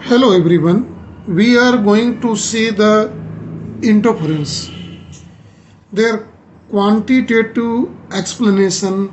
Hello everyone, we are going to see the interference, their quantitative explanation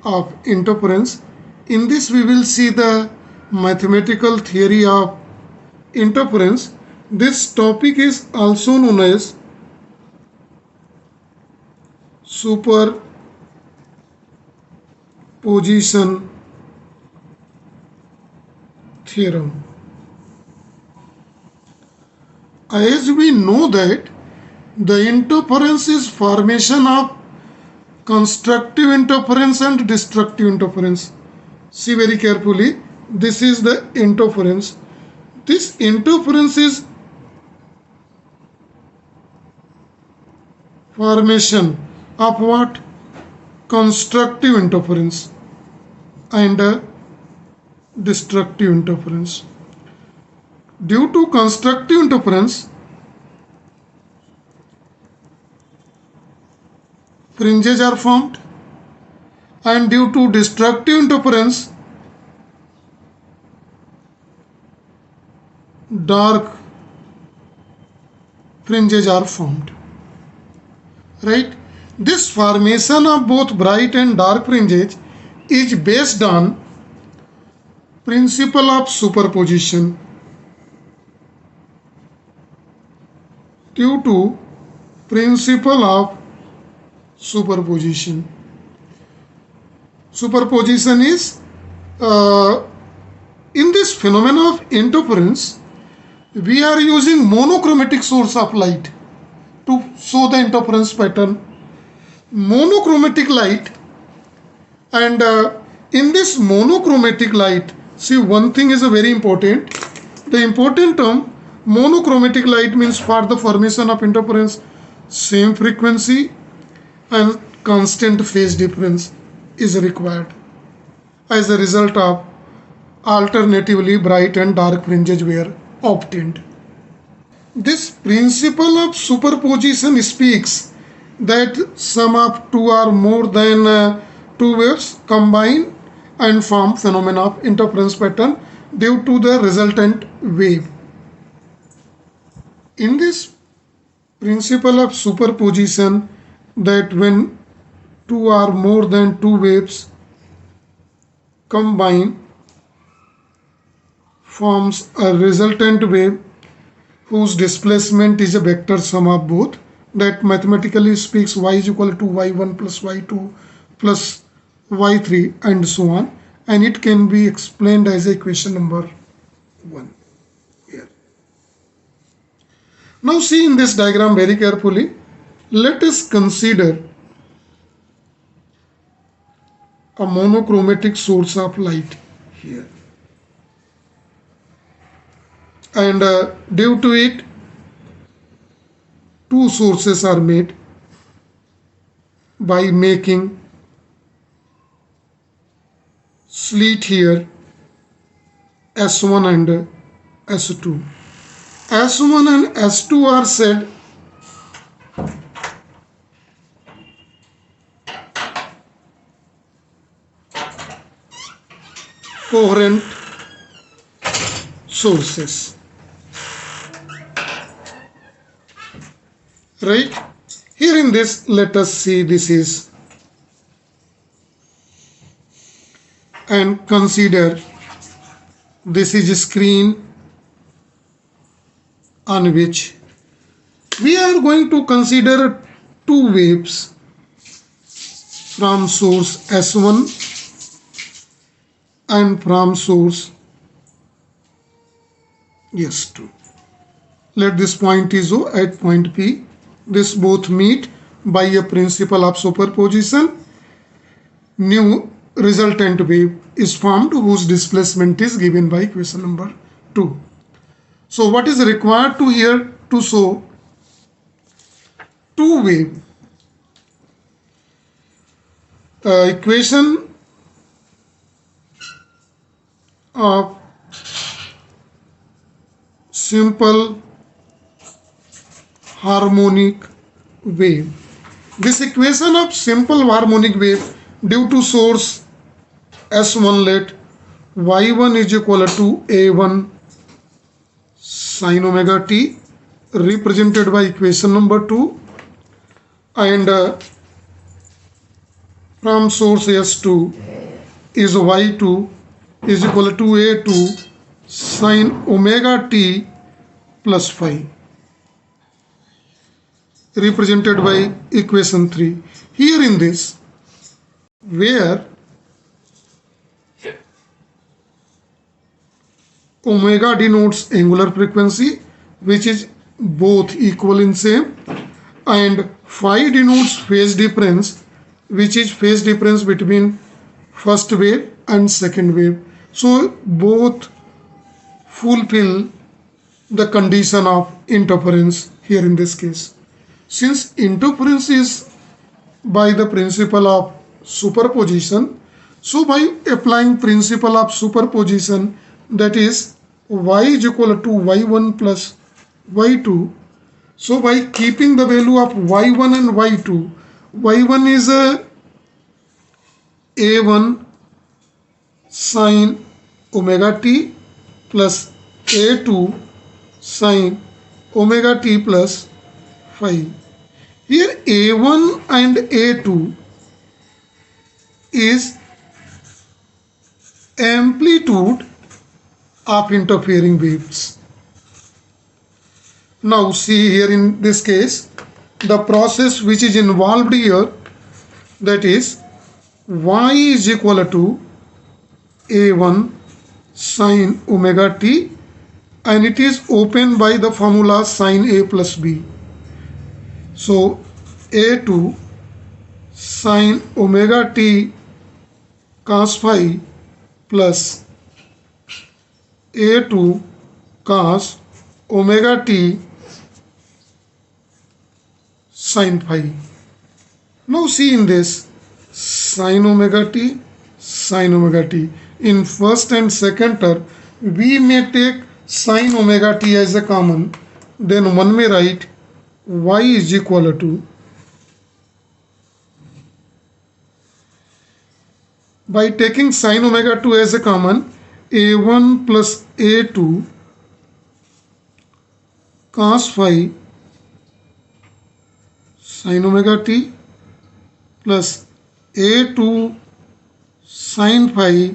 of interference. In this we will see the mathematical theory of interference. This topic is also known as superposition theorem. As we know that the interference is formation of constructive interference and destructive interference. See very carefully, this is the interference. This interference is formation of what? Constructive interference and destructive interference. Due to constructive interference, fringes are formed, and due to destructive interference, dark fringes are formed. Right? This formation of both bright and dark fringes is based on principle of superposition. Due to principle of superposition. Superposition is in this phenomenon of interference, we are using monochromatic source of light to show the interference pattern. Monochromatic light, and in this monochromatic light, see, one thing is a very important. The important term, monochromatic light, means for the formation of interference, same frequency and constant phase difference is required. As a result of alternatively bright and dark fringes were obtained. This principle of superposition speaks that sum of two or more than two waves combine and form phenomena of interference pattern due to the resultant wave. In this principle of superposition, that when two or more than two waves combine forms a resultant wave whose displacement is a vector sum of both, that mathematically speaks y is equal to y1 plus y2 plus y3 and so on, and it can be explained as equation number 1 here. Now see in this diagram very carefully, let us consider a monochromatic source of light here, and due to it two sources are made by making slit here S1 and S2. S1 and S2 are said coherent sources. Right? Here in this, let us see this is, and consider this is a screen on which we are going to consider two waves from source S1 and from source S2. Let this point is O at point P. This both meet by a principle of superposition. New resultant wave is formed whose displacement is given by equation number 2. So what is required to here to show two wave? Equation of simple harmonic wave. This equation of simple harmonic wave due to source S1, let y1 is equal to a1 sine omega t represented by equation number 2, and from source S2 is y2 is equal to a2 sine omega t plus phi, represented by equation 3. Here in this, where omega denotes angular frequency, which is both equal in same, and phi denotes phase difference, which is phase difference between first wave and second wave. So both fulfill the condition of interference here in this case. Since interference is by the principle of superposition, so by applying principle of superposition, that is y is equal to y1 plus y2, so by keeping the value of y1 and y2, y1 is a1 sine omega t plus a2 sine omega t plus phi. Here a1 and a2 is amplitude of interfering waves. Now see here in this case, the process which is involved here, that is y is equal to a1 sine omega t, and it is opened by the formula sine a plus b. So a2 sine omega t cos phi plus a2 cos omega t sin phi. Now see in this, sin omega t, sin omega t. In first and second term, we may take sin omega t as a common, then one may write y is equal to by taking sin omega 2 as a common, a1 plus a2 cos phi sin omega t plus a2 sin phi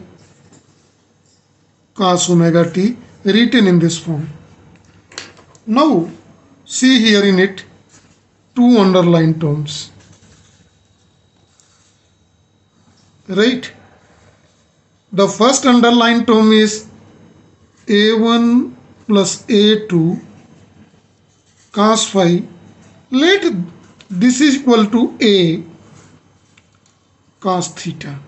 cos omega t, written in this form. Now see here in it two underlined terms, right? The first underlined term is a1 plus a2 cos phi. Let this is equal to a cos theta.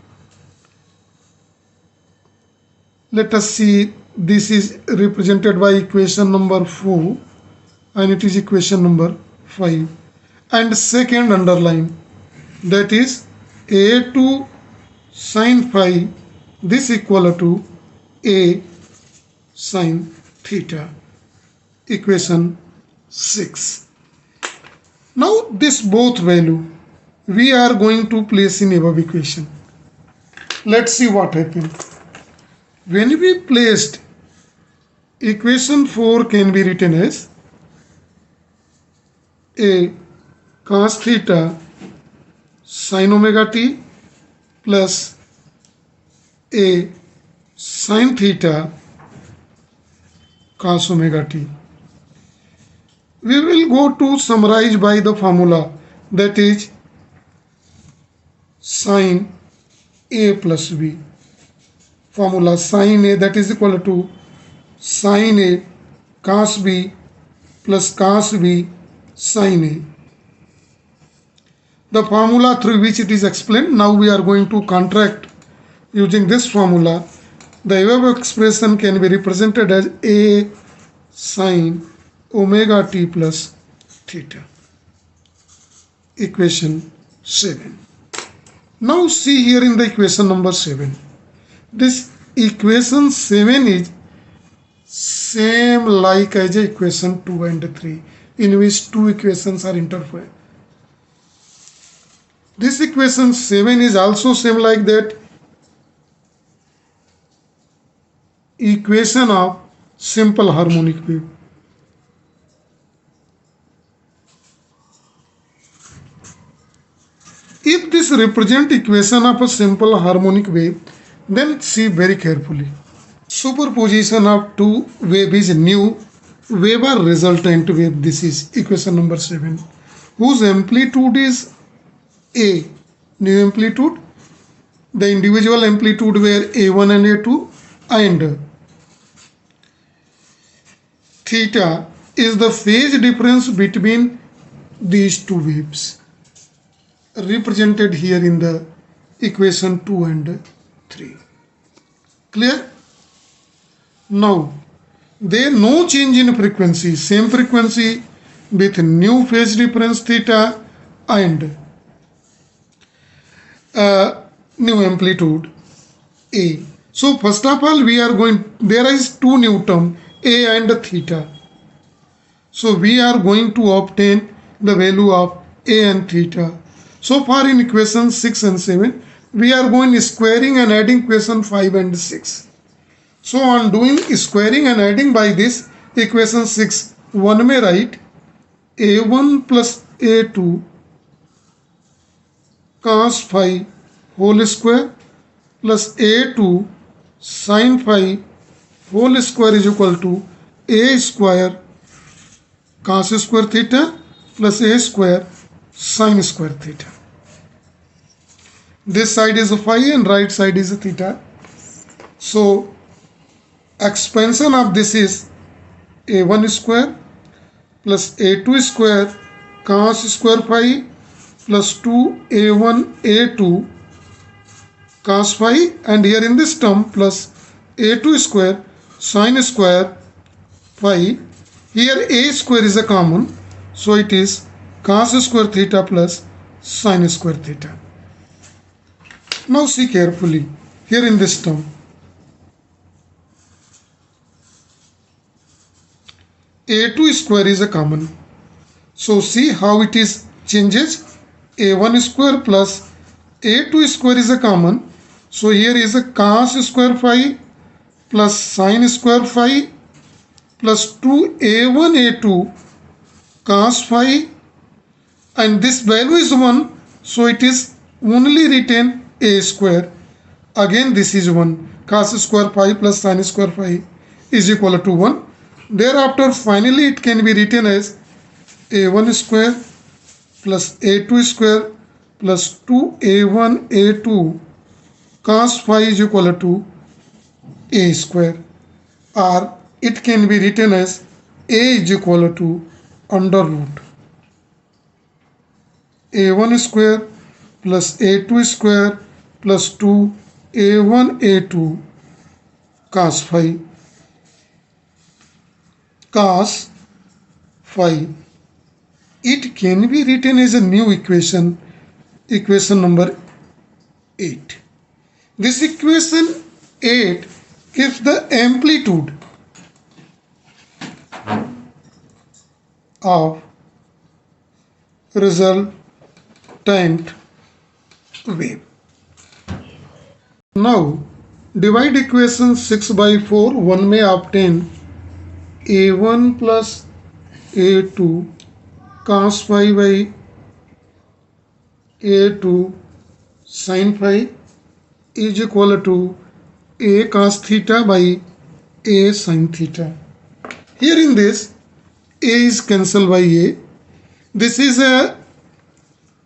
Let us see, this is represented by equation number 4 and it is equation number 5. And second underline, that is a2 sin phi, this equal to a sin theta, equation 6. Now this both value we are going to place in above equation. Let's see what happened. When we placed, equation 4 can be written as a cos theta sin omega t plus a sin theta cos omega t. We will go to summarize by the formula, that is sin a plus b. Formula sin a, that is equal to sin a cos b plus cos b sin a. The formula through which it is explained, now we are going to contract using this formula. The above expression can be represented as a sin omega t plus theta, equation 7. Now see here in the equation number 7. This equation 7 is same like as equation 2 and 3, in which two equations are interfered. This equation 7 is also same like that equation of simple harmonic wave. this represent equation of a simple harmonic wave, then see very carefully. Superposition of two wave is new wave or resultant wave. This is equation number 7, whose amplitude is A, new amplitude. The individual amplitude were A1 and A2, and theta is the phase difference between these two waves, represented here in the equation 2 and 3. Clear? Now, there no change in frequency, same frequency with new phase difference theta and new amplitude A. So first of all, there is two new term A and theta. So we are going to obtain the value of A and theta. So far in equation 6 and 7, we are going squaring and adding equation 5 and 6. So on doing squaring and adding by this equation 6, one may write A1 plus A2 cos phi whole square plus A2 sin phi whole square is equal to A square cos square theta plus A square sin square theta. This side is phi and right side is theta. So expansion of this is A1 square plus A2 square cos square phi plus 2A1 A2 cos phi, and here in this term plus A2 square sin square phi. Here A square is a common, so it is cos square theta plus sin square theta. Now see carefully here in this term. A2 square is a common. So see how it is changes. A1 square plus A2 square is a common. So here is a cos square phi plus sin square phi plus 2A1 A2 cos phi, and this value is 1. So it is only written A square. Again this is 1. Cos square phi plus sin square phi is equal to 1. Thereafter finally it can be written as A1 square plus A2 square plus 2A1 A2 cos phi is equal to A square, or it can be written as A is equal to under root A1 square plus A2 square plus 2A1 A2 cos phi cos phi. It can be written as a new equation, equation number 8. This equation 8 gives the amplitude of resultant wave. Now divide equation 6 by 4, one may obtain A1 plus A2 cos phi by A2 sin phi is equal to A cos theta by A sin theta. Here in this, A is cancelled by A. This is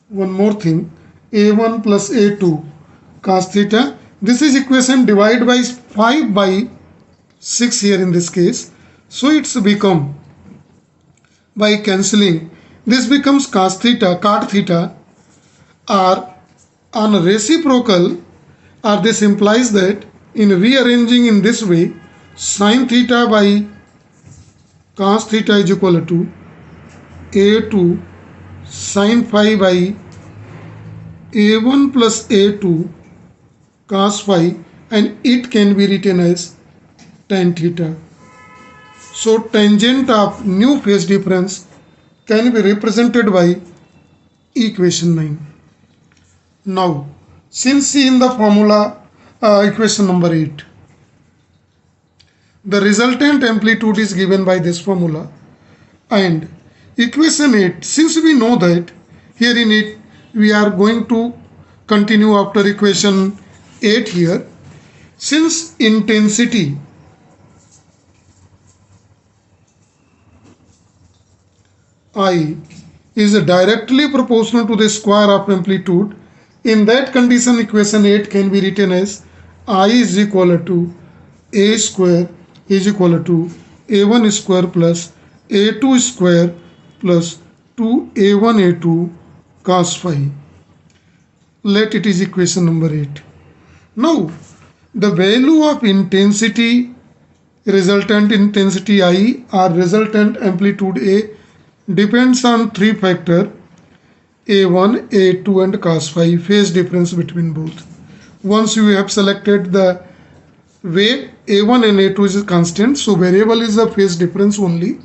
one more thing, A1 plus A2 cos theta. This is equation divided by 5 by 6 here in this case. So it's become, by cancelling, this becomes cos theta, cot theta, or on reciprocal, or this implies that in rearranging in this way, sin theta by cos theta is equal to A2 sin phi by A1 plus A2 cos phi, and it can be written as tan theta. So tangent of new phase difference can be represented by equation 9. Now, since in the formula equation number 8, the resultant amplitude is given by this formula, and equation 8, since we know that here in it we are going to continue after equation 8 here. Since intensity I is directly proportional to the square of amplitude, in that condition equation 8 can be written as I is equal to a square is equal to a1 square plus a2 square plus 2a1 a2 cos phi. Let it is equation number 8. Now the value of intensity, resultant intensity I or resultant amplitude A depends on three factors: A1, A2 and cos phi, phase difference between both. Once you have selected the way A1 and A2 is a constant, so variable is the phase difference only.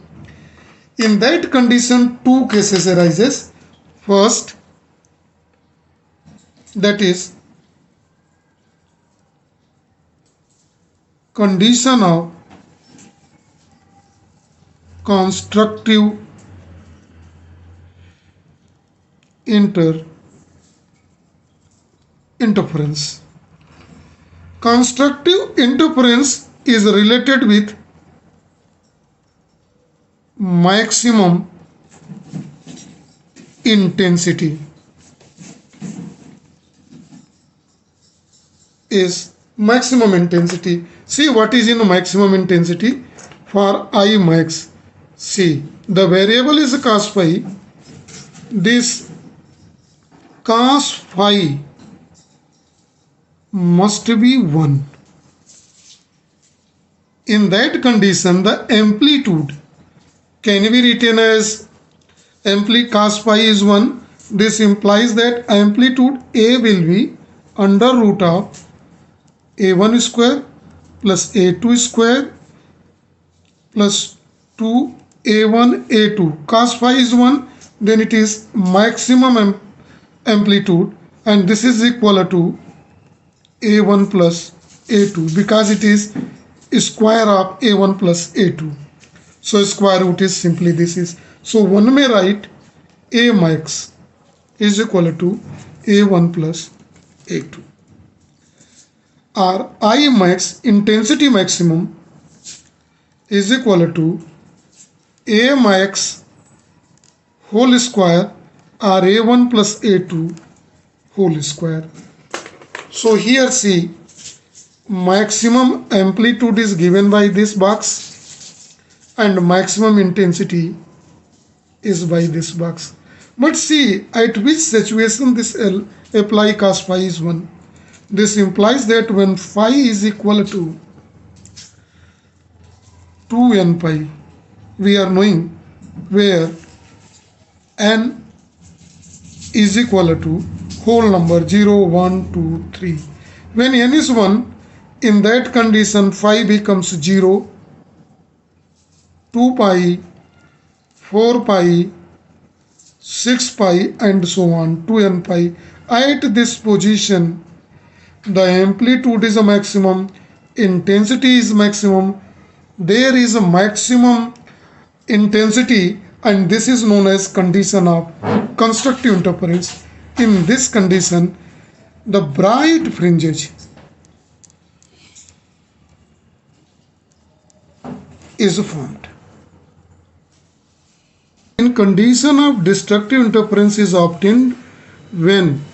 In that condition, two cases arises. First, that is condition of constructive interference. Constructive interference is related with maximum intensity. Is maximum intensity. See what is in maximum intensity for I max. See, the variable is cos phi. This cos phi must be 1. In that condition, the amplitude can be written as cos phi is 1. This implies that amplitude A will be under root of a1 square plus a2 square plus 2a1 a2. Cos phi is 1, then it is maximum amplitude, and this is equal to a1 plus a2 because it is square of a1 plus a2. So square root is simply this is. So one may write a max is equal to a1 plus a2. Or I max intensity maximum is equal to a max whole square or a1 plus a2 whole square. So here see, maximum amplitude is given by this box and maximum intensity is by this box. But see at which situation this apply cos phi is 1. This implies that when phi is equal to 2n pi, we are knowing where n is equal to whole number 0, 1, 2, 3. When n is 1, in that condition phi becomes 0, 2 pi, 4 pi, 6 pi and so on, 2n pi. At this position, the amplitude is a maximum, intensity is maximum, there is a maximum intensity, and this is known as condition of constructive interference. In this condition, the bright fringe is formed. In condition of destructive interference is obtained when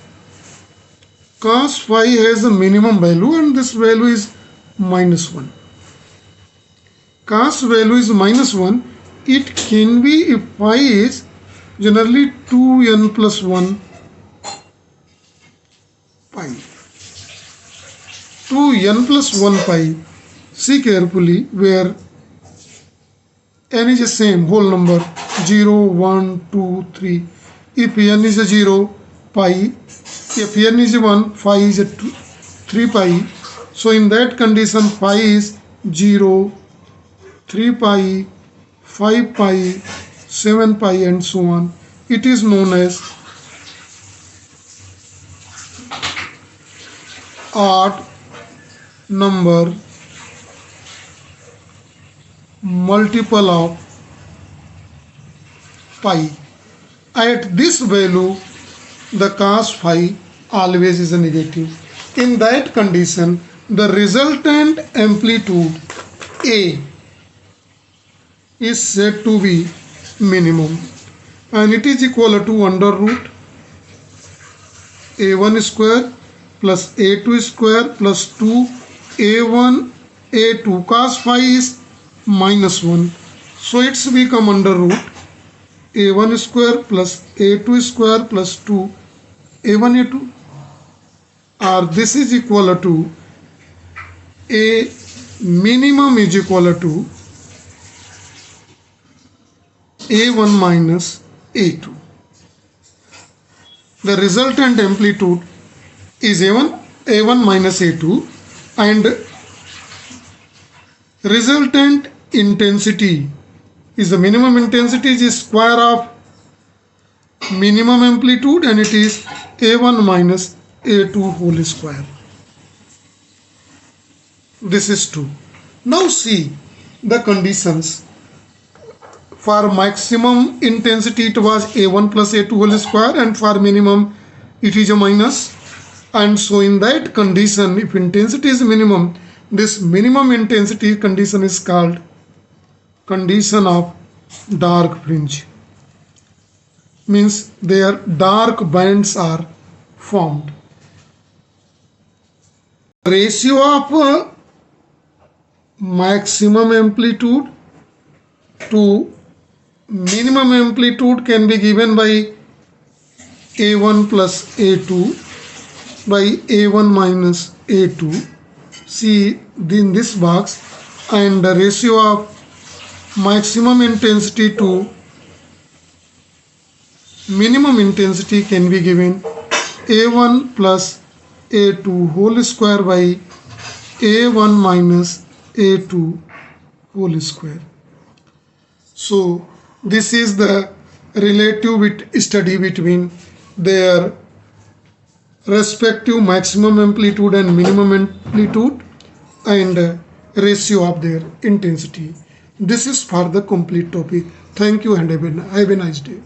cos phi has a minimum value and this value is minus 1. Cos value is minus 1. It can be if phi is generally 2n plus 1 pi. 2n plus 1 pi. See carefully where n is the same whole number 0, 1, 2, 3. If n is a 0, pi. If n is a 1, phi is a 3 pi. So in that condition phi is 0, 3 pi, 5 pi, 7 pi and so on. It is known as odd number multiple of pi. At this value, the cos phi always is a negative. In that condition, the resultant amplitude A is said to be minimum, and it is equal to under root a1 square plus a2 square plus 2 a1 a2 cos phi is -1, so it's become under root a1 square plus a2 square plus 2 a1 a2, or this is equal to a minimum is equal to a1 minus a2. The resultant amplitude is a1 minus a2, and resultant intensity is the minimum intensity is square of minimum amplitude, and it is a1 minus a2 whole square. This is true. Now see the conditions. For maximum intensity it was a1 plus a2 whole square, and for minimum it is a minus. And so in that condition, if intensity is minimum, this minimum intensity condition is called condition of dark fringe. Means their dark bands are formed. Ratio of maximum amplitude to minimum amplitude can be given by a1 plus a2 by a1 minus a2. See in this box, and the ratio of maximum intensity to minimum intensity can be given a1 plus a2 whole square by a1 minus a2 whole square. So this is the relative study between their respective maximum amplitude and minimum amplitude, and ratio of their intensity. This is for the complete topic. Thank you and have a nice day.